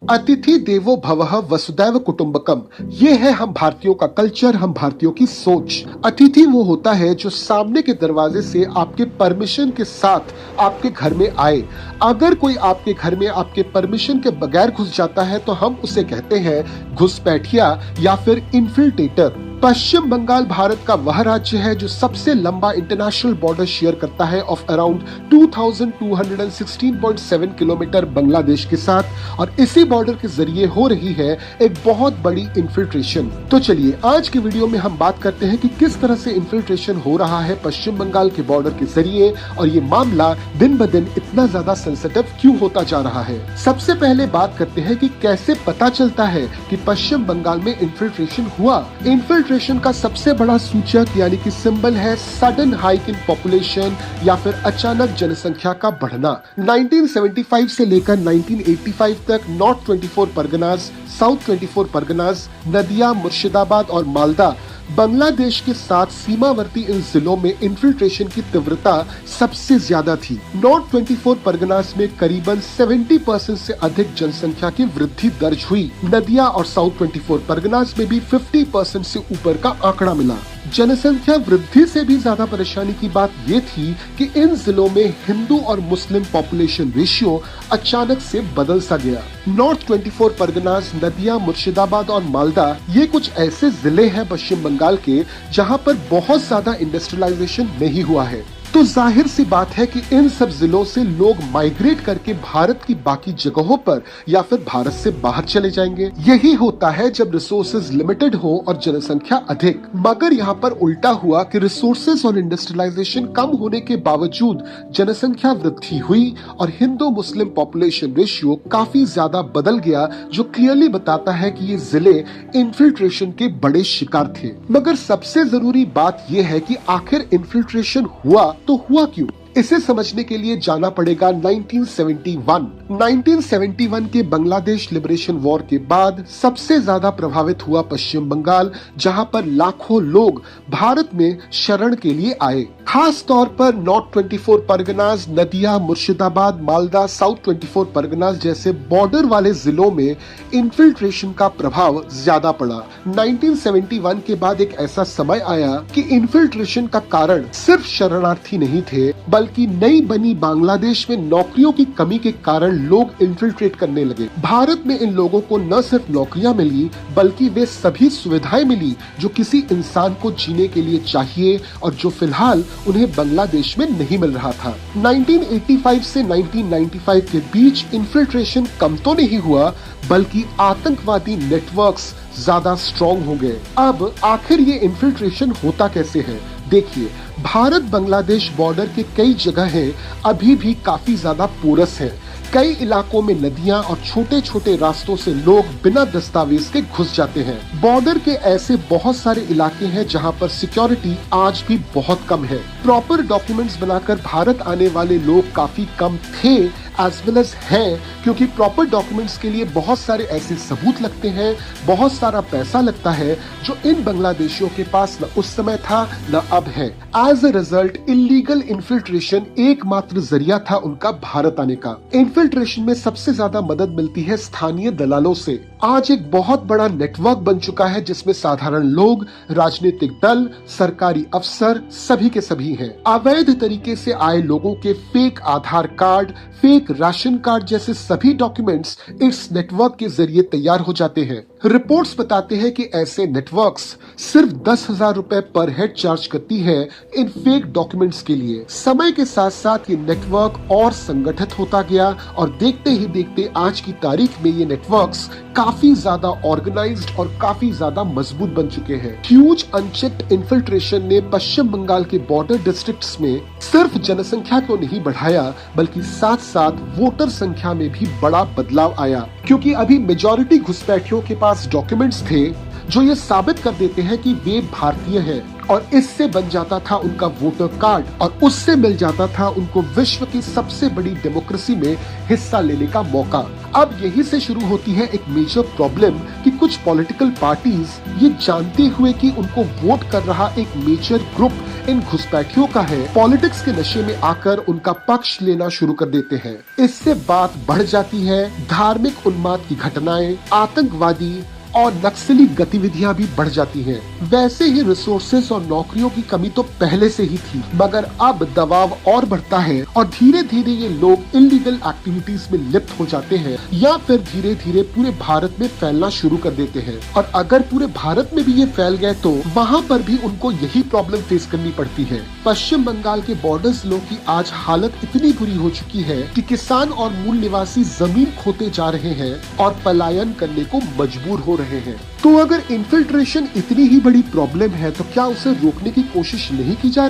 अतिथि देवो भवः वसुदैव कुटुंबकम। ये है हम भारतीयों का कल्चर, हम भारतीयों की सोच। अतिथि वो होता है जो सामने के दरवाजे से आपके परमिशन के साथ आपके घर में आए। अगर कोई आपके घर में आपके परमिशन के बगैर घुस जाता है तो हम उसे कहते हैं घुसपैठिया या फिर इन्फिल्ट्रेटर। पश्चिम बंगाल भारत का वह राज्य है जो सबसे लंबा इंटरनेशनल बॉर्डर शेयर करता है ऑफ अराउंड 2216.7 किलोमीटर बांग्लादेश के साथ, और इसी बॉर्डर के जरिए हो रही है एक बहुत बड़ी इन्फिल्ट्रेशन। तो चलिए आज की वीडियो में हम बात करते हैं कि किस तरह से इन्फिल्ट्रेशन हो रहा है पश्चिम बंगाल के बॉर्डर के जरिए, और ये मामला दिन ब दिन इतना ज्यादा सेंसिटिव क्यों होता जा रहा है। सबसे पहले बात करते हैं कि कैसे पता चलता है कि पश्चिम बंगाल में इन्फिल्ट्रेशन हुआ। इन्फिल्ट्रेशन का सबसे बड़ा सूचक यानी कि सिंबल है सडन हाइक इन पॉपुलेशन या फिर अचानक जनसंख्या का बढ़ना। 1975 से लेकर 1985 तक नॉर्थ 24 परगनास, साउथ 24 परगनास, नदिया, मुर्शिदाबाद और मालदा बांग्लादेश के साथ सीमावर्ती इन जिलों में इन्फिल्ट्रेशन की तीव्रता सबसे ज्यादा थी। नॉर्थ 24 परगनास में करीबन 70% से अधिक जनसंख्या की वृद्धि दर्ज हुई। नदिया और साउथ 24 परगनास में भी 50% से ऊपर का आंकड़ा मिला। जनसंख्या वृद्धि से भी ज्यादा परेशानी की बात ये थी कि इन जिलों में हिंदू और मुस्लिम पॉपुलेशन रेशियो अचानक से बदल सा गया। नॉर्थ 24 परगनास, नदिया, मुर्शिदाबाद और मालदा ये कुछ ऐसे जिले हैं पश्चिम बंगाल के जहां पर बहुत ज्यादा इंडस्ट्रियलाइजेशन नहीं हुआ है। तो जाहिर सी बात है कि इन सब जिलों से लोग माइग्रेट करके भारत की बाकी जगहों पर या फिर भारत से बाहर चले जाएंगे। यही होता है जब रिसोर्सेज लिमिटेड हो और जनसंख्या अधिक। मगर यहाँ पर उल्टा हुआ कि रिसोर्सेज और इंडस्ट्रियलाइजेशन कम होने के बावजूद जनसंख्या वृद्धि हुई और हिंदू मुस्लिम पॉपुलेशन रेशियो काफी ज्यादा बदल गया, जो क्लियरली बताता है कि ये जिले इन्फिल्ट्रेशन के बड़े शिकार थे। मगर सबसे जरूरी बात यह है कि आखिर इन्फिल्ट्रेशन हुआ तो हुआ क्यों? इसे समझने के लिए जाना पड़ेगा 1971 के बांग्लादेश लिबरेशन वॉर के बाद सबसे ज्यादा प्रभावित हुआ पश्चिम बंगाल, जहां पर लाखों लोग भारत में शरण के लिए आए। खास तौर पर नॉर्थ 24 परगनास, नदिया, मुर्शिदाबाद, मालदा, साउथ 24 परगनास जैसे बॉर्डर वाले जिलों में इन्फिल्ट्रेशन का प्रभाव ज्यादा पड़ा। 1971 के बाद एक ऐसा समय आया कि इन्फिल्ट्रेशन का कारण सिर्फ शरणार्थी नहीं थे, बल्कि नई बनी बांग्लादेश में नौकरियों की कमी के कारण लोग इन्फिल्ट्रेट करने लगे। भारत में इन लोगों को न सिर्फ नौकरियां मिली बल्कि वे सभी सुविधाएं मिली जो किसी इंसान को जीने के लिए चाहिए और जो फिलहाल उन्हें बांग्लादेश में नहीं मिल रहा था। 1985 से 1995 के बीच इन्फिल्ट्रेशन कम तो नहीं हुआ बल्कि आतंकवादी नेटवर्क्स ज्यादा स्ट्रॉन्ग हो गए। अब आखिर ये इन्फिल्ट्रेशन होता कैसे है? देखिए, भारत बांग्लादेश बॉर्डर के कई जगहें अभी भी काफी ज्यादा पोरस हैं। कई इलाकों में नदियां और छोटे छोटे रास्तों से लोग बिना दस्तावेज के घुस जाते हैं। बॉर्डर के ऐसे बहुत सारे इलाके हैं जहां पर सिक्योरिटी आज भी बहुत कम है। प्रॉपर डॉक्यूमेंट्स बनाकर भारत आने वाले लोग काफी कम थे एज वेल एज हैं, क्योंकि प्रॉपर डॉक्यूमेंट्स के लिए बहुत सारे ऐसे सबूत लगते हैं, बहुत सारा पैसा लगता है जो इन बांग्लादेशियों के पास न उस समय था न अब है। As a result illegal infiltration एकमात्र जरिया था उनका भारत आने का। इन्फिल्ट्रेशन में सबसे ज्यादा मदद मिलती है स्थानीय दलालों से। आज एक बहुत बड़ा नेटवर्क बन चुका है जिसमें साधारण लोग, राजनीतिक दल, सरकारी अफसर सभी के सभी हैं। अवैध तरीके से आए लोगों के फेक आधार कार्ड, फेक राशन कार्ड जैसे सभी डॉक्यूमेंट्स इस नेटवर्क के जरिए तैयार हो जाते हैं। रिपोर्ट्स बताते हैं कि ऐसे नेटवर्क्स सिर्फ 10,000 रुपए पर हेड चार्ज करती है इन फेक डॉक्यूमेंट्स के लिए। समय के साथ साथ ये नेटवर्क और संगठित होता गया और देखते ही देखते आज की तारीख में ये नेटवर्क्स काफी ज्यादा ऑर्गेनाइज्ड और काफी ज्यादा मजबूत बन चुके हैं। ह्यूज अनचेक्ड इन्फिल्ट्रेशन ने पश्चिम बंगाल के बॉर्डर डिस्ट्रिक्ट्स में सिर्फ जनसंख्या को नहीं बढ़ाया बल्कि साथ साथ वोटर संख्या में भी बड़ा बदलाव आया, क्योंकि अभी मेजॉरिटी घुसपैठियों के पास डॉक्यूमेंट्स थे जो ये साबित कर देते हैं कि वे भारतीय हैं। और इससे बन जाता था उनका वोटर कार्ड और उससे मिल जाता था उनको विश्व की सबसे बड़ी डेमोक्रेसी में हिस्सा लेने का मौका। अब यही से शुरू होती है एक मेजर प्रॉब्लम कि कुछ पॉलिटिकल पार्टीज ये जानते हुए कि उनको वोट कर रहा एक मेजर ग्रुप इन घुसपैठियों का है, पॉलिटिक्स के नशे में आकर उनका पक्ष लेना शुरू कर देते हैं। इससे बात बढ़ जाती है, धार्मिक उन्माद की घटनाएं, आतंकवादी और नक्सली गतिविधियां भी बढ़ जाती हैं। वैसे ही रिसोर्सेस और नौकरियों की कमी तो पहले से ही थी, मगर अब दबाव और बढ़ता है और धीरे धीरे ये लोग इलीगल एक्टिविटीज में लिप्त हो जाते हैं या फिर धीरे धीरे पूरे भारत में फैलना शुरू कर देते हैं। और अगर पूरे भारत में भी ये फैल गए तो वहाँ पर भी उनको यही प्रॉब्लम फेस करनी पड़ती है। पश्चिम बंगाल के बॉर्डर जिलों की आज हालत इतनी बुरी हो चुकी है कि किसान और मूल निवासी जमीन खोते जा रहे हैं और पलायन करने को मजबूर हो रहे हैं। तो अगर इन्फिल्ट्रेशन इतनी ही बड़ी प्रॉब्लम है तो क्या उसे रोकने की कोशिश नहीं की जा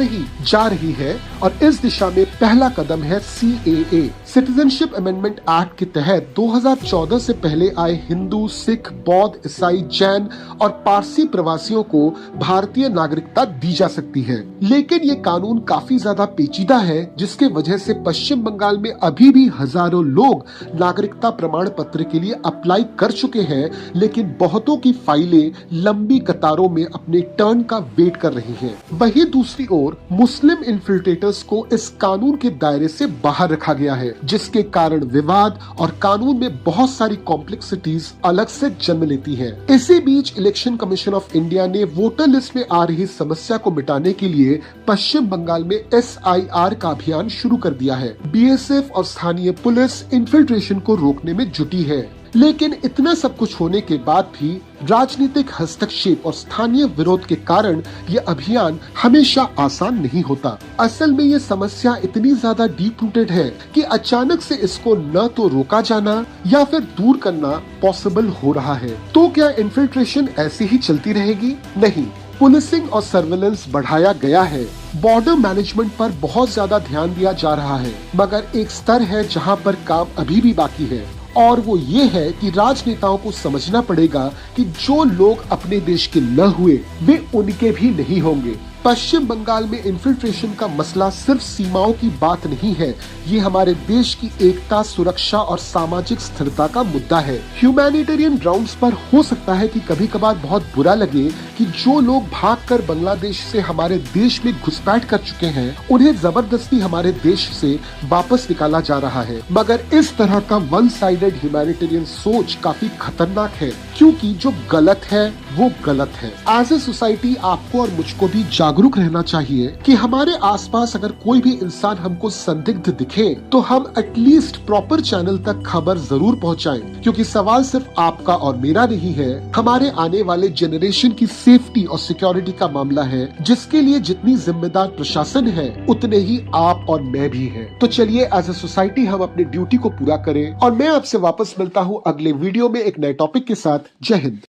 रही है और इस दिशा में पहला कदम है CAA, सिटीजनशिप अमेंडमेंट एक्ट के तहत 2014 से पहले आए हिंदू, सिख, बौद्ध, ईसाई, जैन और पारसी प्रवासियों को भारतीय नागरिकता दी जा सकती है। लेकिन ये कानून काफी ज्यादा पेचीदा है, जिसके वजह से पश्चिम बंगाल में अभी भी हजारों लोग नागरिकता प्रमाण पत्र के लिए अप्लाई कर चुके हैं, लेकिन बहुतों की फाइलें लंबी कतारों में अपने टर्न का वेट कर रही हैं। वहीं दूसरी ओर मुस्लिम इन्फिल्ट्रेटर्स को इस कानून के दायरे से बाहर रखा गया है, जिसके कारण विवाद और कानून में बहुत सारी कॉम्प्लेक्सिटीज अलग से जन्म लेती हैं। इसी बीच इलेक्शन कमीशन ऑफ इंडिया ने वोटर लिस्ट में आ रही समस्या को मिटाने के लिए पश्चिम बंगाल में SIR का अभियान शुरू कर दिया है। BSF और स्थानीय पुलिस इन्फिल्ट्रेशन को रोकने में जुटी है। लेकिन इतना सब कुछ होने के बाद भी राजनीतिक हस्तक्षेप और स्थानीय विरोध के कारण ये अभियान हमेशा आसान नहीं होता। असल में ये समस्या इतनी ज्यादा डीप रूटेड है कि अचानक से इसको न तो रोका जाना या फिर दूर करना पॉसिबल हो रहा है। तो क्या इन्फिल्ट्रेशन ऐसे ही चलती रहेगी? नहीं, पुलिसिंग और सर्वेलेंस बढ़ाया गया है। बॉर्डर मैनेजमेंट पर बहुत ज्यादा ध्यान दिया जा रहा है, मगर एक स्तर है जहां पर काम अभी भी बाकी है, और वो ये है कि राजनेताओं को समझना पड़ेगा कि जो लोग अपने देश के न हुए वे उनके भी नहीं होंगे। पश्चिम बंगाल में इन्फिल्ट्रेशन का मसला सिर्फ सीमाओं की बात नहीं है, ये हमारे देश की एकता, सुरक्षा और सामाजिक स्थिरता का मुद्दा है। ह्यूमैनिटेरियन ग्राउंड्स पर हो सकता है कि कभी कभार बहुत बुरा लगे कि जो लोग भागकर बांग्लादेश से हमारे देश में घुसपैठ कर चुके हैं, उन्हें जबरदस्ती हमारे देश से वापस निकाला जा रहा है। मगर इस तरह का वन साइडेड ह्यूमैनिटेरियन सोच काफी खतरनाक है, क्योंकि जो गलत है वो गलत है। एज ए सोसाइटी आपको और मुझको भी जागरूक रहना चाहिए कि हमारे आसपास अगर कोई भी इंसान हमको संदिग्ध दिखे तो हम एटलीस्ट प्रॉपर चैनल तक खबर जरूर पहुंचाएं, क्योंकि सवाल सिर्फ आपका और मेरा नहीं है, हमारे आने वाले जनरेशन की सेफ्टी और सिक्योरिटी का मामला है, जिसके लिए जितनी जिम्मेदार प्रशासन है उतने ही आप और मैं भी हैं। तो चलिए एज ए सोसाइटी हम अपनी ड्यूटी को पूरा करें और मैं आपसे वापस मिलता हूँ अगले वीडियो में एक नए टॉपिक के साथ। जय हिंद।